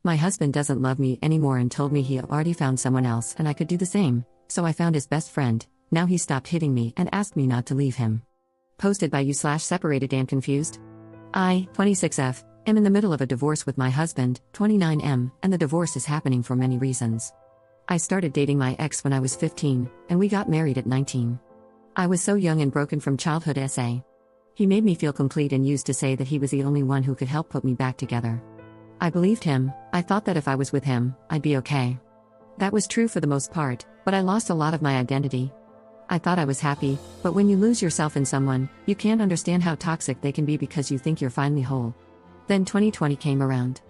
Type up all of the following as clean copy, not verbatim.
My husband doesn't love me anymore and told me he had already found someone else and I could do the same, so I found his best friend. Now he stopped hitting me and asked me not to leave him. Posted by you/separated and confused. I, 26F, am in the middle of a divorce with my husband, 29M, and the divorce is happening for many reasons. I started dating my ex when I was 15, and we got married at 19. I was so young and broken from childhood SA. He made me feel complete and used to say that he was the only one who could help put me back together. I believed him. I thought that if I was with him, I'd be okay. That was true for the most part, but I lost a lot of my identity. I thought I was happy, but when you lose yourself in someone, you can't understand how toxic they can be because you think you're finally whole. Then 2020 came around.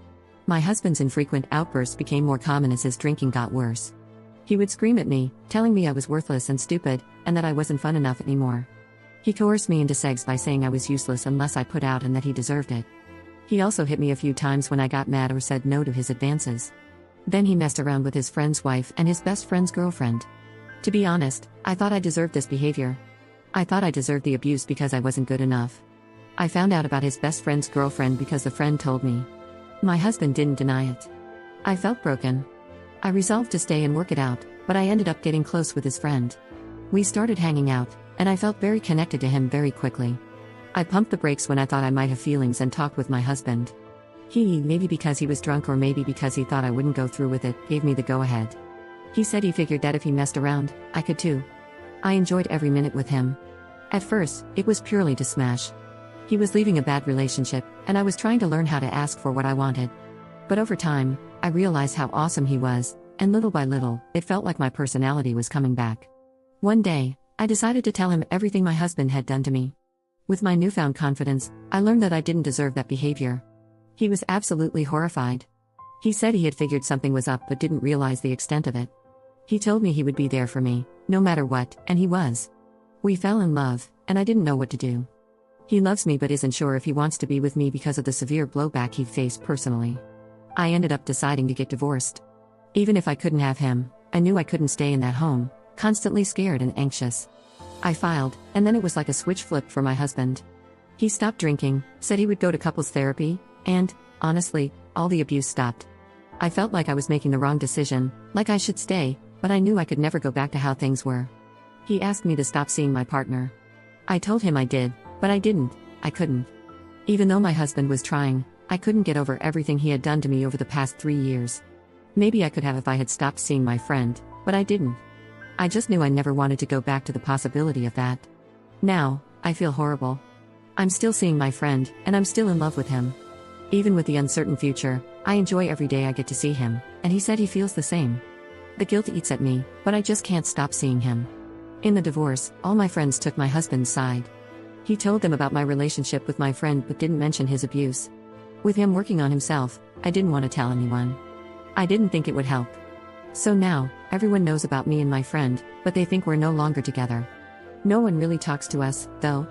My husband's infrequent outbursts became more common as his drinking got worse. He would scream at me, telling me I was worthless and stupid, and that I wasn't fun enough anymore. He coerced me into sex by saying I was useless unless I put out and that he deserved it. He also hit me a few times when I got mad or said no to his advances. Then he messed around with his friend's wife and his best friend's girlfriend. To be honest, I thought I deserved this behavior. I thought I deserved the abuse because I wasn't good enough. I found out about his best friend's girlfriend because the friend told me. My husband didn't deny it. I felt broken. I resolved to stay and work it out, but I ended up getting close with his friend. We started hanging out, and I felt very connected to him very quickly. I pumped the brakes when I thought I might have feelings and talked with my husband. He, maybe because he was drunk or maybe because he thought I wouldn't go through with it, gave me the go-ahead. He said he figured that if he messed around, I could too. I enjoyed every minute with him. At first, it was purely to smash. He was leaving a bad relationship, and I was trying to learn how to ask for what I wanted. But over time, I realized how awesome he was, and little by little, it felt like my personality was coming back. One day, I decided to tell him everything my husband had done to me. With my newfound confidence, I learned that I didn't deserve that behavior. He was absolutely horrified. He said he had figured something was up but didn't realize the extent of it. He told me he would be there for me, no matter what, and he was. We fell in love, and I didn't know what to do. He loves me but isn't sure if he wants to be with me because of the severe blowback he faced personally. I ended up deciding to get divorced. Even if I couldn't have him, I knew I couldn't stay in that home, constantly scared and anxious. I filed, and then it was like a switch flipped for my husband. He stopped drinking, said he would go to couples therapy, and, honestly, all the abuse stopped. I felt like I was making the wrong decision, like I should stay, but I knew I could never go back to how things were. He asked me to stop seeing my partner. I told him I did, but I didn't, I couldn't. Even though my husband was trying, I couldn't get over everything he had done to me over the past 3 years. Maybe I could have if I had stopped seeing my friend, but I didn't. I just knew I never wanted to go back to the possibility of that. Now, I feel horrible. I'm still seeing my friend, and I'm still in love with him. Even with the uncertain future, I enjoy every day I get to see him, and he said he feels the same. The guilt eats at me, but I just can't stop seeing him. In the divorce, all my friends took my husband's side. He told them about my relationship with my friend but didn't mention his abuse. With him working on himself, I didn't want to tell anyone. I didn't think it would help. So now, everyone knows about me and my friend, but they think we're no longer together. No one really talks to us, though.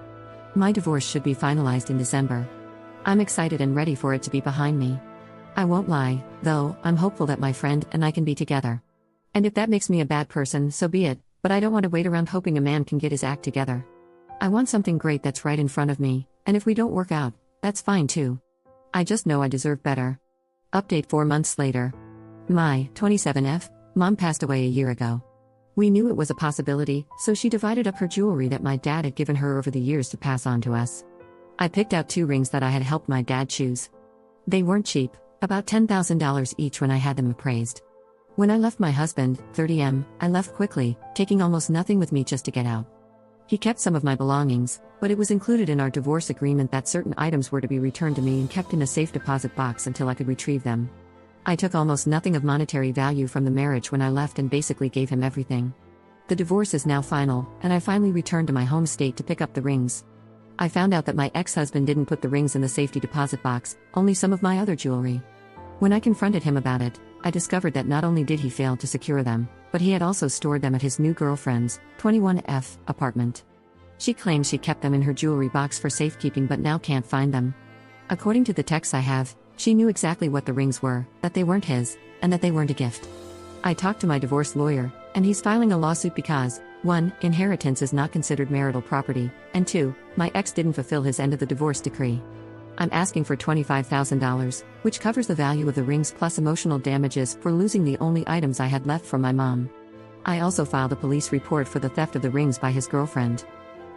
My divorce should be finalized in December. I'm excited and ready for it to be behind me. I won't lie, though, I'm hopeful that my friend and I can be together. And if that makes me a bad person, so be it, but I don't want to wait around hoping a man can get his act together. I want something great that's right in front of me, and if we don't work out, that's fine too. I just know I deserve better. Update 4 months later. My 27F mom passed away a year ago. We knew it was a possibility, so she divided up her jewelry that my dad had given her over the years to pass on to us. I picked out 2 rings that I had helped my dad choose. They weren't cheap, about $10,000 each when I had them appraised. When I left my husband, 30M, I left quickly, taking almost nothing with me just to get out. He kept some of my belongings, but it was included in our divorce agreement that certain items were to be returned to me and kept in a safe deposit box until I could retrieve them. I took almost nothing of monetary value from the marriage when I left and basically gave him everything. The divorce is now final, and I finally returned to my home state to pick up the rings. I found out that my ex-husband didn't put the rings in the safety deposit box, only some of my other jewelry. When I confronted him about it, I discovered that not only did he fail to secure them, but he had also stored them at his new girlfriend's, 21F, apartment. She claims she kept them in her jewelry box for safekeeping but now can't find them. According to the texts I have, she knew exactly what the rings were, that they weren't his, and that they weren't a gift. I talked to my divorce lawyer, and he's filing a lawsuit because, 1, inheritance is not considered marital property, and 2, my ex didn't fulfill his end of the divorce decree. I'm asking for $25,000, which covers the value of the rings plus emotional damages for losing the only items I had left from my mom. I also filed a police report for the theft of the rings by his girlfriend.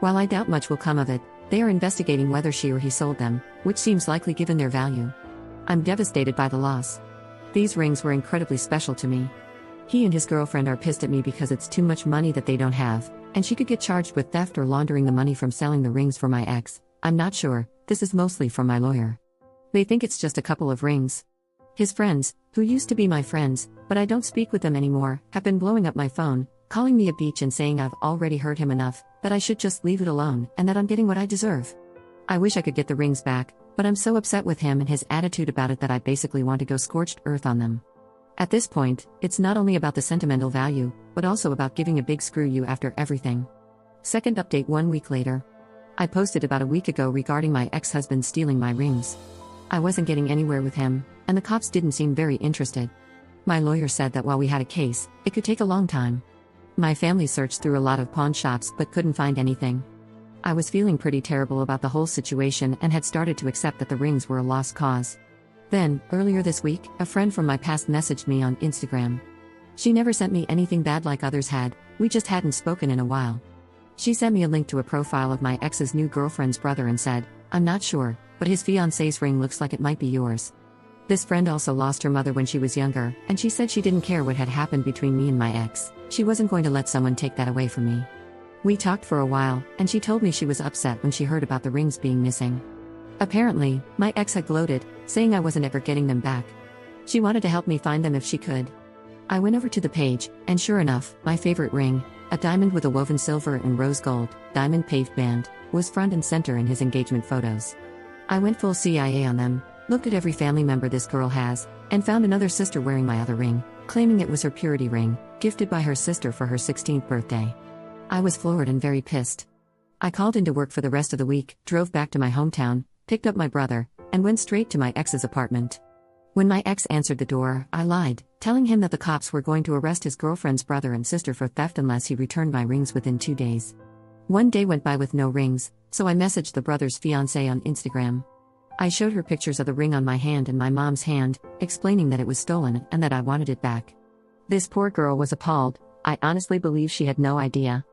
While I doubt much will come of it, they are investigating whether she or he sold them, which seems likely given their value. I'm devastated by the loss. These rings were incredibly special to me. He and his girlfriend are pissed at me because it's too much money that they don't have, and she could get charged with theft or laundering the money from selling the rings for my ex. I'm not sure, this is mostly from my lawyer. They think it's just a couple of rings. His friends, who used to be my friends, but I don't speak with them anymore, have been blowing up my phone, calling me a bitch and saying I've already hurt him enough, that I should just leave it alone, and that I'm getting what I deserve. I wish I could get the rings back, but I'm so upset with him and his attitude about it that I basically want to go scorched earth on them. At this point, it's not only about the sentimental value, but also about giving a big screw you after everything. Second update 1 week later. I posted about a week ago regarding my ex-husband stealing my rings. I wasn't getting anywhere with him, and the cops didn't seem very interested. My lawyer said that while we had a case, it could take a long time. My family searched through a lot of pawn shops but couldn't find anything. I was feeling pretty terrible about the whole situation and had started to accept that the rings were a lost cause. Then, earlier this week, a friend from my past messaged me on Instagram. She never sent me anything bad like others had, we just hadn't spoken in a while. She sent me a link to a profile of my ex's new girlfriend's brother and said, "I'm not sure, but his fiancé's ring looks like it might be yours." This friend also lost her mother when she was younger, and she said she didn't care what had happened between me and my ex. She wasn't going to let someone take that away from me. We talked for a while, and she told me she was upset when she heard about the rings being missing. Apparently, my ex had gloated, saying I wasn't ever getting them back. She wanted to help me find them if she could. I went over to the page, and sure enough, my favorite ring, a diamond with a woven silver and rose gold, diamond paved band, was front and center in his engagement photos. I went full CIA on them, looked at every family member this girl has, and found another sister wearing my other ring, claiming it was her purity ring, gifted by her sister for her 16th birthday. I was floored and very pissed. I called into work for the rest of the week, drove back to my hometown, picked up my brother, and went straight to my ex's apartment. When my ex answered the door, I lied, telling him that the cops were going to arrest his girlfriend's brother and sister for theft unless he returned my rings within 2 days. 1 day went by with no rings, so I messaged the brother's fiancée on Instagram. I showed her pictures of the ring on my hand and my mom's hand, explaining that it was stolen and that I wanted it back. This poor girl was appalled. I honestly believe she had no idea.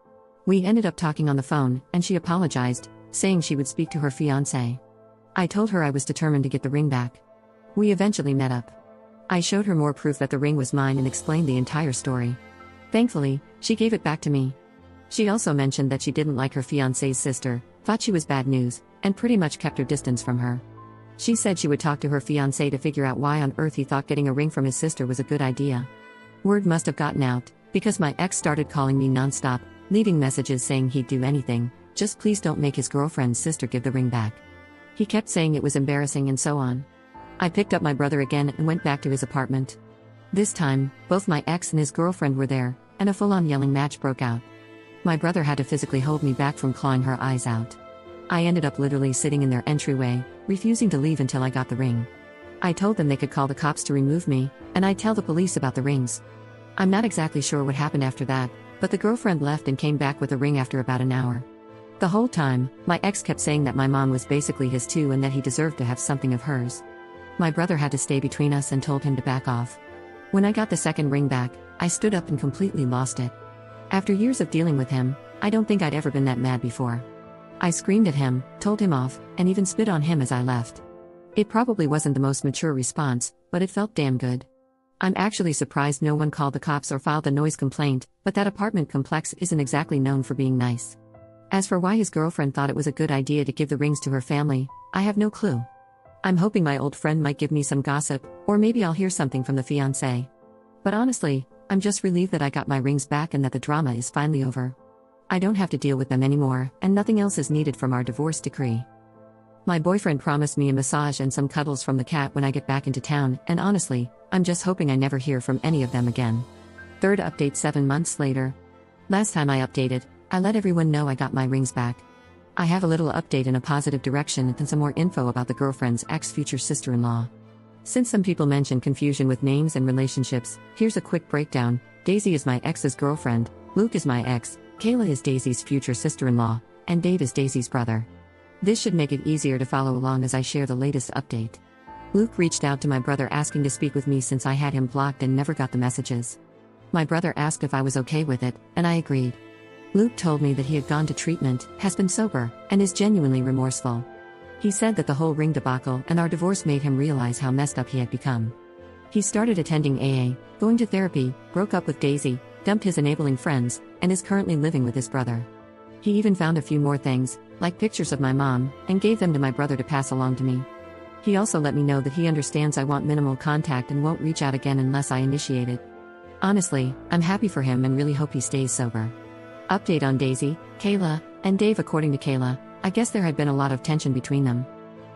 We ended up talking on the phone, and she apologized, saying she would speak to her fiancé. I told her I was determined to get the ring back. We eventually met up. I showed her more proof that the ring was mine and explained the entire story. Thankfully, she gave it back to me. She also mentioned that she didn't like her fiancé's sister, thought she was bad news, and pretty much kept her distance from her. She said she would talk to her fiancé to figure out why on earth he thought getting a ring from his sister was a good idea. Word must have gotten out, because my ex started calling me nonstop, leaving messages saying he'd do anything, just please don't make his girlfriend's sister give the ring back. He kept saying it was embarrassing and so on. I picked up my brother again and went back to his apartment. This time, both my ex and his girlfriend were there, and a full-on yelling match broke out. My brother had to physically hold me back from clawing her eyes out. I ended up literally sitting in their entryway, refusing to leave until I got the ring. I told them they could call the cops to remove me, and I'd tell the police about the rings. I'm not exactly sure what happened after that, but the girlfriend left and came back with the ring after about an hour. The whole time, my ex kept saying that my mom was basically his too and that he deserved to have something of hers. My brother had to stay between us and told him to back off. When I got the second ring back, I stood up and completely lost it. After years of dealing with him, I don't think I'd ever been that mad before. I screamed at him, told him off, and even spit on him as I left. It probably wasn't the most mature response, but it felt damn good. I'm actually surprised no one called the cops or filed a noise complaint, but that apartment complex isn't exactly known for being nice. As for why his girlfriend thought it was a good idea to give the rings to her family, I have no clue. I'm hoping my old friend might give me some gossip, or maybe I'll hear something from the fiancé. But honestly, I'm just relieved that I got my rings back and that the drama is finally over. I don't have to deal with them anymore, and nothing else is needed from our divorce decree. My boyfriend promised me a massage and some cuddles from the cat when I get back into town, and honestly, I'm just hoping I never hear from any of them again. Third update 7 months later. Last time I updated, I let everyone know I got my rings back. I have a little update in a positive direction and some more info about the girlfriend's ex-future sister-in-law. Since some people mention confusion with names and relationships, here's a quick breakdown. Daisy is my ex's girlfriend, Luke is my ex, Kayla is Daisy's future sister-in-law, and Dave is Daisy's brother. This should make it easier to follow along as I share the latest update. Luke reached out to my brother asking to speak with me since I had him blocked and never got the messages. My brother asked if I was okay with it, and I agreed. Luke told me that he had gone to treatment, has been sober, and is genuinely remorseful. He said that the whole ring debacle and our divorce made him realize how messed up he had become. He started attending AA, going to therapy, broke up with Daisy, dumped his enabling friends, and is currently living with his brother. He even found a few more things, like pictures of my mom, and gave them to my brother to pass along to me. He also let me know that he understands I want minimal contact and won't reach out again unless I initiate it. Honestly, I'm happy for him and really hope he stays sober. Update on Daisy, Kayla, and Dave. According to Kayla, I guess there had been a lot of tension between them.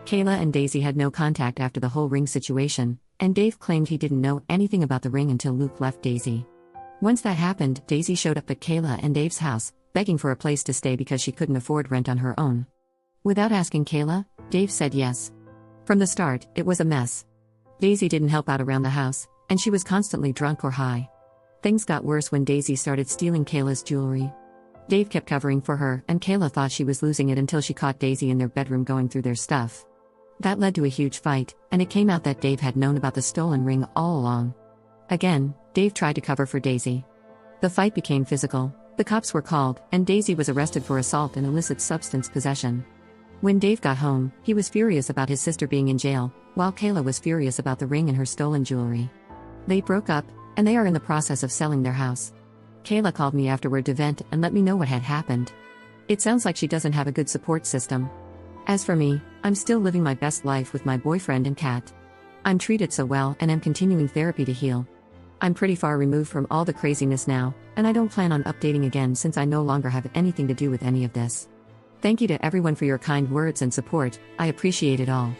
Kayla and Daisy had no contact after the whole ring situation, and Dave claimed he didn't know anything about the ring until Luke left Daisy. Once that happened, Daisy showed up at Kayla and Dave's house, begging for a place to stay because she couldn't afford rent on her own. Without asking Kayla, Dave said yes. From the start, it was a mess. Daisy didn't help out around the house, and she was constantly drunk or high. Things got worse when Daisy started stealing Kayla's jewelry. Dave kept covering for her, and Kayla thought she was losing it until she caught Daisy in their bedroom going through their stuff. That led to a huge fight, and it came out that Dave had known about the stolen ring all along. Again, Dave tried to cover for Daisy. The fight became physical, the cops were called, and Daisy was arrested for assault and illicit substance possession. When Dave got home, he was furious about his sister being in jail, while Kayla was furious about the ring and her stolen jewelry. They broke up, and they are in the process of selling their house. Kayla called me afterward to vent and let me know what had happened. It sounds like she doesn't have a good support system. As for me, I'm still living my best life with my boyfriend and cat. I'm treated so well and am continuing therapy to heal. I'm pretty far removed from all the craziness now, and I don't plan on updating again since I no longer have anything to do with any of this. Thank you to everyone for your kind words and support, I appreciate it all.